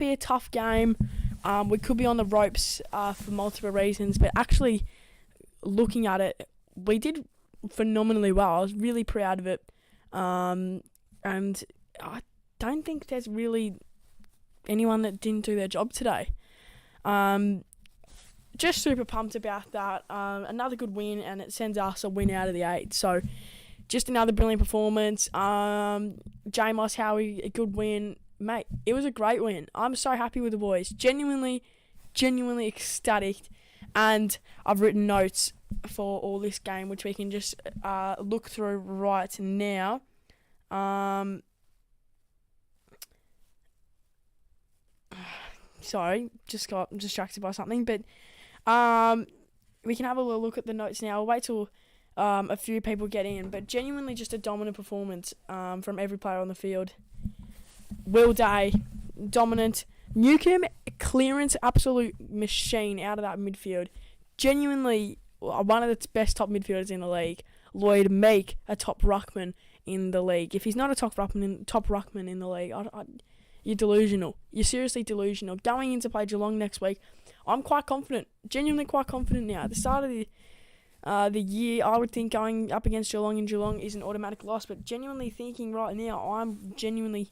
be a tough game. We could be on the ropes for multiple reasons, but actually looking at it, we did phenomenally well. I was really proud of it. And I don't think there's really anyone that didn't do their job today. Just super pumped about that. Another good win, and it sends us a win out of the 8. So just another brilliant performance. J. Moss Howie, a good win. Mate, it was a great win. I'm so happy with the boys. Genuinely ecstatic. And I've written notes for all this game, which we can just look through right now. Sorry, just got distracted by something. But we can have a little look at the notes now. I'll wait till a few people get in. But genuinely just a dominant performance from every player on the field. Will Day, dominant. Newcomb, clearance, absolute machine out of that midfield. Genuinely one of the best top midfielders in the league. Lloyd Meek, a top ruckman in the league. If he's not a top ruckman in the league, you're delusional. You're seriously delusional. Going into play Geelong next week, I'm quite confident. Genuinely quite confident now. At the start of the year, I would think going up against Geelong in Geelong is an automatic loss. But genuinely thinking right now, I'm genuinely,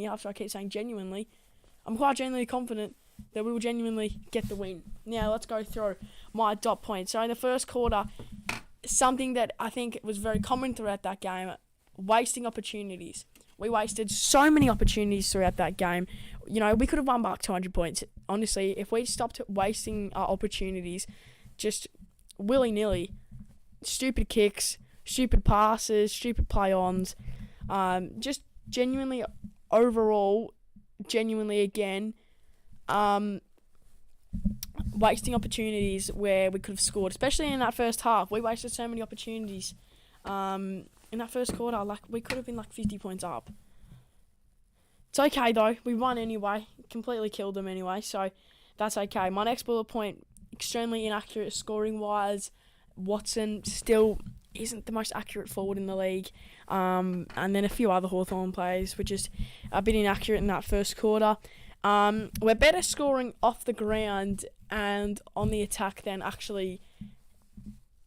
after I keep saying genuinely, I'm quite genuinely confident that we will genuinely get the win. Now, let's go through my dot points. So in the first quarter, something that I think was very common throughout that game, wasting opportunities. We wasted so many opportunities throughout that game. You know, we could have won back 200 points. Honestly, if we stopped wasting our opportunities just willy-nilly, stupid kicks, stupid passes, stupid play-ons, just genuinely overall, again, wasting opportunities where we could have scored, especially in that first half. We wasted so many opportunities. In that first quarter, we could have been 50 points up. It's okay though. We won anyway. Completely killed them anyway, so that's okay. My next bullet point, extremely inaccurate scoring wise. Watson still isn't the most accurate forward in the league. And then a few other Hawthorn players were just a bit inaccurate in that first quarter. We're better scoring off the ground and on the attack than actually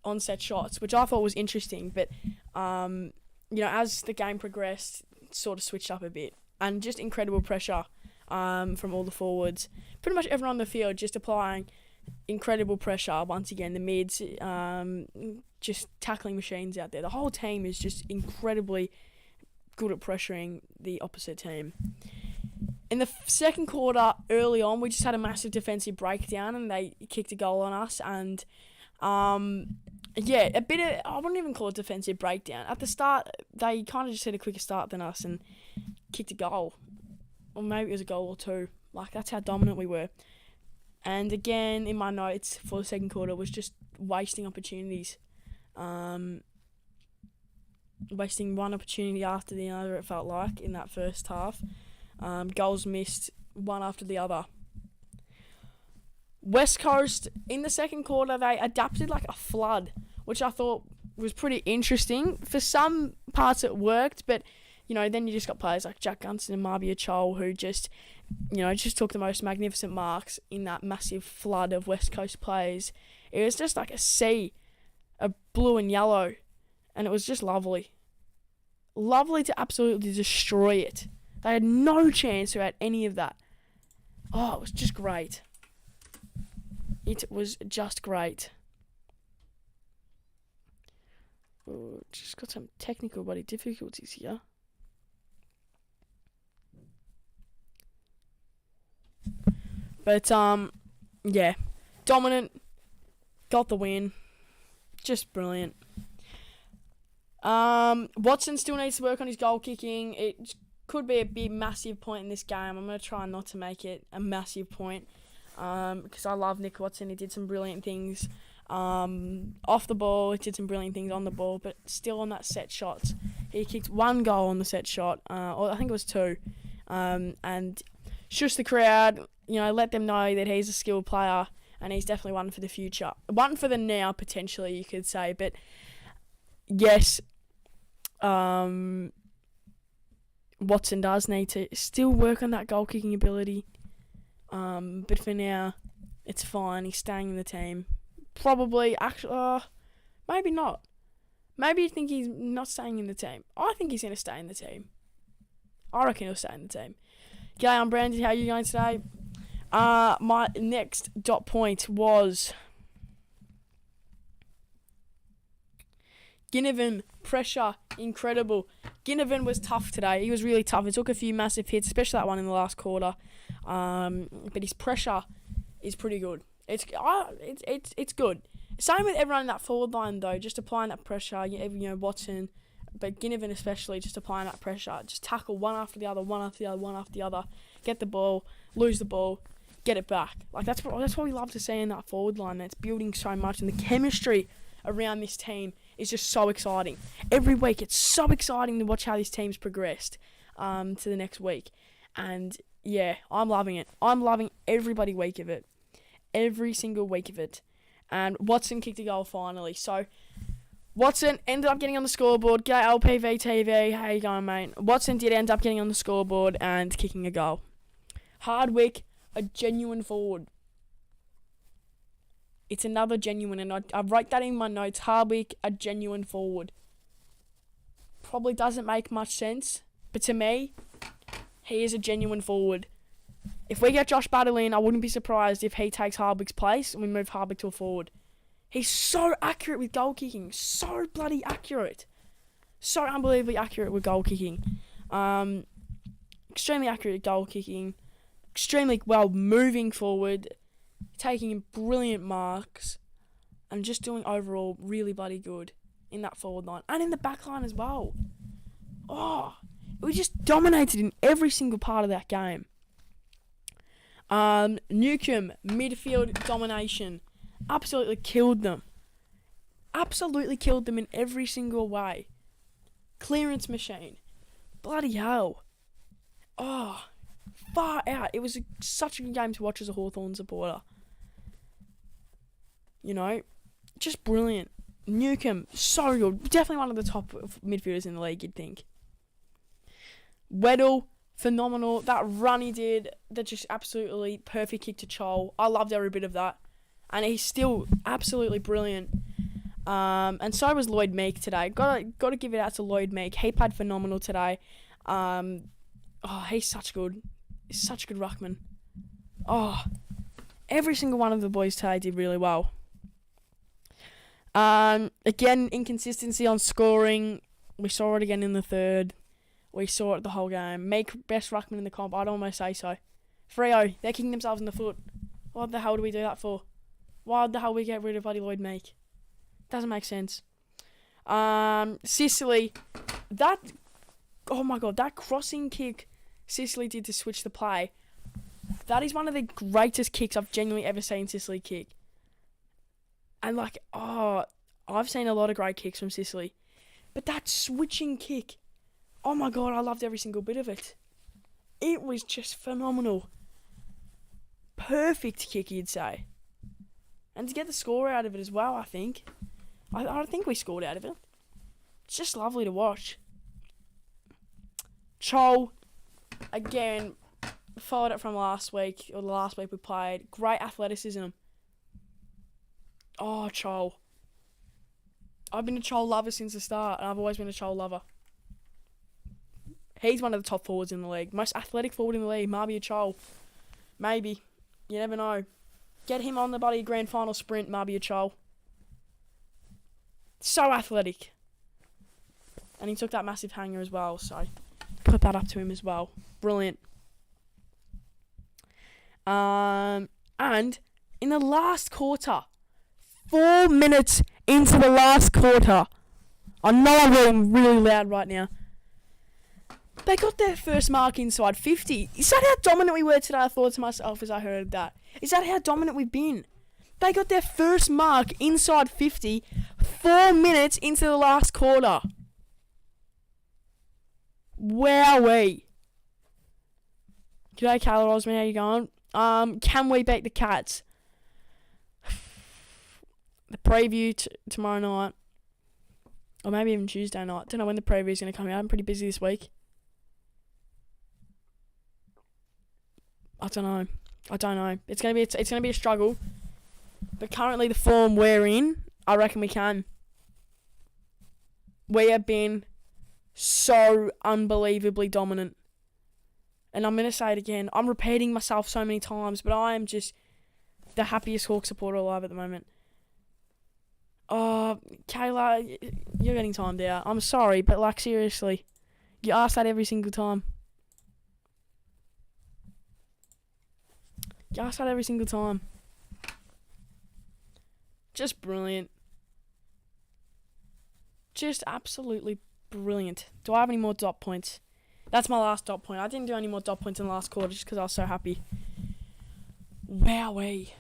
on set shots, which I thought was interesting. But, as the game progressed, it sort of switched up a bit. And just incredible pressure from all the forwards. Pretty much everyone on the field just applying incredible pressure. Once again, the mids, just tackling machines out there. The whole team is just incredibly good at pressuring the opposite team. In the second quarter, early on, we just had a massive defensive breakdown and they kicked a goal on us. And, a bit of, I wouldn't even call it defensive breakdown. At the start, they kind of just had a quicker start than us and kicked a goal. Or maybe it was a goal or two. That's how dominant we were. And again, in my notes for the second quarter, was just wasting opportunities. Wasting one opportunity after the other, it felt like, in that first half. Goals missed one after the other. West Coast, in the second quarter, they adapted like a flood, which I thought was pretty interesting. For some parts it worked, but, then you just got players like Jack Gunston and Marbia Chol who just took the most magnificent marks in that massive flood of West Coast players. It was just like a sea of blue and yellow, and it was just lovely. Lovely to absolutely destroy it. They had no chance throughout any of that. Oh, it was just great. It was just great. Ooh, just got some technical buddy difficulties here. But, dominant, got the win, just brilliant. Watson still needs to work on his goal kicking. It could be a big, massive point in this game. I'm going to try not to make it a massive point, because I love Nick Watson. He did some brilliant things off the ball. He did some brilliant things on the ball, but still on that set shots. He kicked one goal on the set shot, or I think it was two, and shush the crowd, let them know that he's a skilled player and he's definitely one for the future. One for the now, potentially, you could say. But, yes, Watson does need to still work on that goal kicking ability. But for now, it's fine. He's staying in the team. Probably, actually, maybe not. Maybe you think he's not staying in the team. I think he's going to stay in the team. I reckon he'll stay in the team. G'day, I'm Brandon. How are you going today? My next dot point was Ginnivan. Pressure, incredible. Ginnivan was tough today. He was really tough. He took a few massive hits, especially that one in the last quarter. But his pressure is pretty good. It's good. Same with everyone in that forward line though. Just applying that pressure. Watson, but Ginnivan especially, just applying that pressure. Just tackle one after the other, one after the other, one after the other. Get the ball, lose the ball, get it back. Like that's what we love to see in that forward line. That's building so much, and the chemistry around this team is just so exciting. Every week, it's so exciting to watch how this team's progressed to the next week. And yeah, I'm loving it. I'm loving every bloody week of it. Every single week of it. And Watson kicked a goal finally. So Watson ended up getting on the scoreboard. G'day LPV TV. How you going, mate? Watson did end up getting on the scoreboard and kicking a goal. Hardwick, a genuine forward. It's another genuine, and I wrote that in my notes. Hardwick, a genuine forward. Probably doesn't make much sense, but to me, he is a genuine forward. If we get Josh Battle in, I wouldn't be surprised if he takes Hardwick's place and we move Hardwick to a forward. He's so accurate with goal kicking. So bloody accurate. So unbelievably accurate with goal kicking. Extremely accurate at goal kicking. Extremely well moving forward. Taking brilliant marks. And just doing overall really bloody good in that forward line. And in the back line as well. Oh, we just dominated in every single part of that game. Newcomb, midfield domination. Absolutely killed them. Absolutely killed them in every single way. Clearance machine. Bloody hell. Oh, far out. It was such a good game to watch as a Hawthorn supporter. Just brilliant. Newcomb, so good. Definitely one of the top midfielders in the league, you'd think. Weddle, phenomenal. That run he did, that just absolutely perfect kick to Chol. I loved every bit of that. And he's still absolutely brilliant. And so was Lloyd Meek today. Got to give it out to Lloyd Meek. He played phenomenal today. He's such good. He's such a good ruckman. Oh, every single one of the boys today did really well. Again, inconsistency on scoring. We saw it again in the third. We saw it the whole game. Meek, best ruckman in the comp. I'd almost say so. Freo, they're kicking themselves in the foot. What the hell do we do that for? Why the hell we get rid of bloody Lloyd Meek? Doesn't make sense. Sicily, oh my god, that crossing kick Sicily did to switch the play. That is one of the greatest kicks I've genuinely ever seen Sicily kick. And I've seen a lot of great kicks from Sicily. But that switching kick, oh my god, I loved every single bit of it. It was just phenomenal. Perfect kick, you'd say. And to get the score out of it as well, I think. I think we scored out of it. It's just lovely to watch. Chol, again, followed it from last week, or the last week we played. Great athleticism. Oh, Chol. I've been a Chol lover since the start, and I've always been a Chol lover. He's one of the top forwards in the league. Most athletic forward in the league, Marbia Chol. Maybe. You never know. Get him on the bloody grand final sprint, Marbia Chol. So athletic. And he took that massive hanger as well, so put that up to him as well. Brilliant. And in the last quarter, 4 minutes into the last quarter, I know I'm getting really loud right now, they got their first mark inside 50. Is that how dominant we were today? I thought to myself as I heard that. Is that how dominant we've been? They got their first mark inside 50, 4 minutes into the last quarter. Wowee. G'day, Kayla Osman, how you going? Can we beat the Cats? The preview tomorrow night. Or maybe even Tuesday night. Don't know when the preview is going to come out. I'm pretty busy this week. I don't know. It's gonna be a struggle. But currently, the form we're in, I reckon we can. We have been so unbelievably dominant. And I'm gonna say it again. I'm repeating myself so many times, but I am just the happiest Hawk supporter alive at the moment. Oh, Kayla, you're getting timed out. I'm sorry, but like seriously, you ask that every single time. You ask that every single time. Just brilliant. Just absolutely brilliant. Do I have any more dot points? That's my last dot point. I didn't do any more dot points in the last quarter just because I was so happy. Wowee.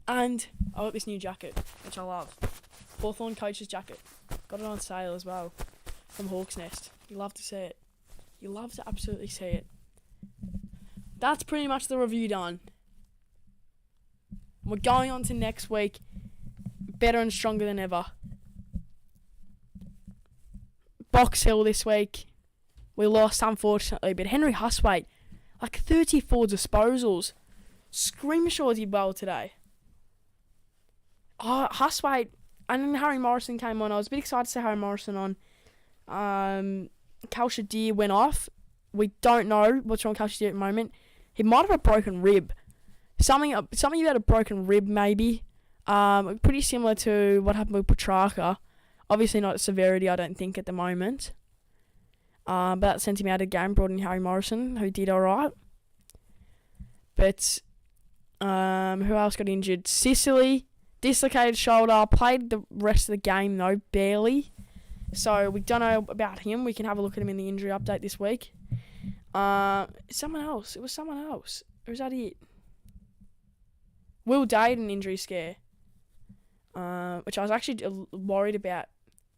And I got this new jacket, which I love. Hawthorn coach's jacket. Got it on sale as well from Hawk's Nest. You love to see it. You love to absolutely see it. That's pretty much the review done. We're going on to next week, better and stronger than ever. Box Hill this week. We lost, unfortunately, but Henry Huswaite, like 34 disposals. Scrimshaw did well today. Oh, Huswaite, and then Harry Morrison came on. I was a bit excited to see Harry Morrison on. Cal Shadir went off. We don't know what's wrong with Cal Shadir at the moment. He might have a broken rib. Something about a broken rib, maybe. Pretty similar to what happened with Petrarca. Obviously not severity, I don't think, at the moment. But that sent him out of the game, brought in Harry Morrison, who did alright. But who else got injured? Sicily, dislocated shoulder, played the rest of the game though, barely. So we don't know about him. We can have a look at him in the injury update this week. Someone else. It was someone else. Or is that it? Will Day had an injury scare, which I was actually worried about.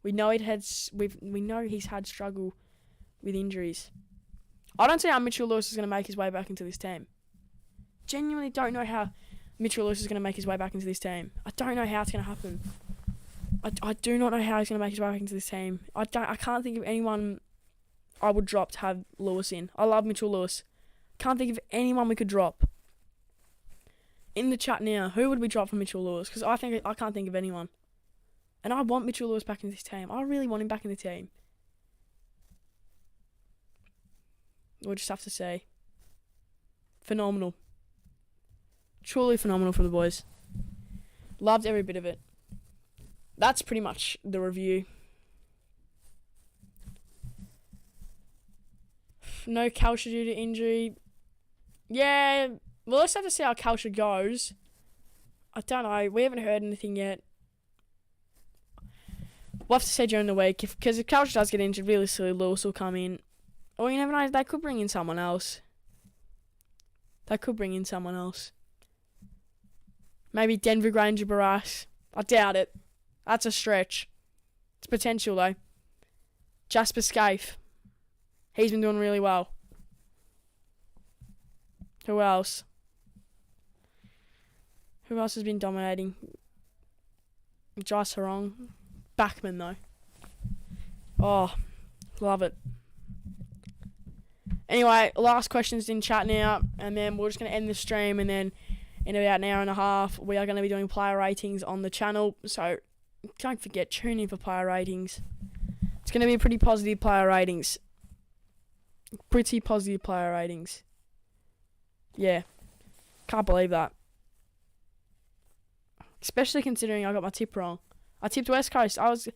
We know he's had struggle with injuries. I don't see how Mitchell Lewis is going to make his way back into this team. Genuinely don't know how Mitchell Lewis is going to make his way back into this team. I don't know how it's going to happen. I do not know how he's going to make his way back into this team. I can't think of anyone I would drop to have Lewis in. I love Mitchell Lewis. Can't think of anyone we could drop. In the chat now, who would we drop for Mitchell Lewis? Because I can't think of anyone. And I want Mitchell Lewis back in this team. I really want him back in the team. We'll just have to say. Phenomenal. Truly phenomenal for the boys. Loved every bit of it. That's pretty much the review. No Kalsha due to injury. Yeah, well, let's have to see how Kalsha goes. I don't know. We haven't heard anything yet. We'll have to see during the week. Because if Kalsha does get injured, realistically, Lewis will come in. Or you never know, they could bring in someone else. Maybe Denver Granger Barras. I doubt it. That's a stretch. It's potential, though. Jasper Scaife. He's been doing really well. Who else? Who else has been dominating? Jai Sarong. Backman, though. Oh, love it. Anyway, last questions in chat now, and then we're just going to end the stream, and then in about an hour and a half, we are going to be doing player ratings on the channel, so don't forget, tune in for player ratings. It's going to be pretty positive player ratings. Yeah. Can't believe that. Especially considering I got my tip wrong. I tipped West Coast. I was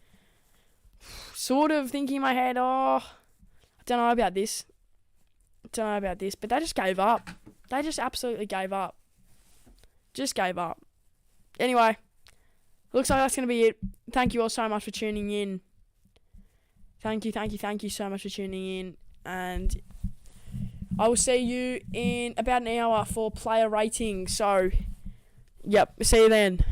sort of thinking in my head, I don't know about this. But they just gave up. They just absolutely gave up. Anyway, looks like that's going to be it. Thank you all so much for tuning in. Thank you so much for tuning in. And I will see you in about an hour for player rating. So, yep, see you then.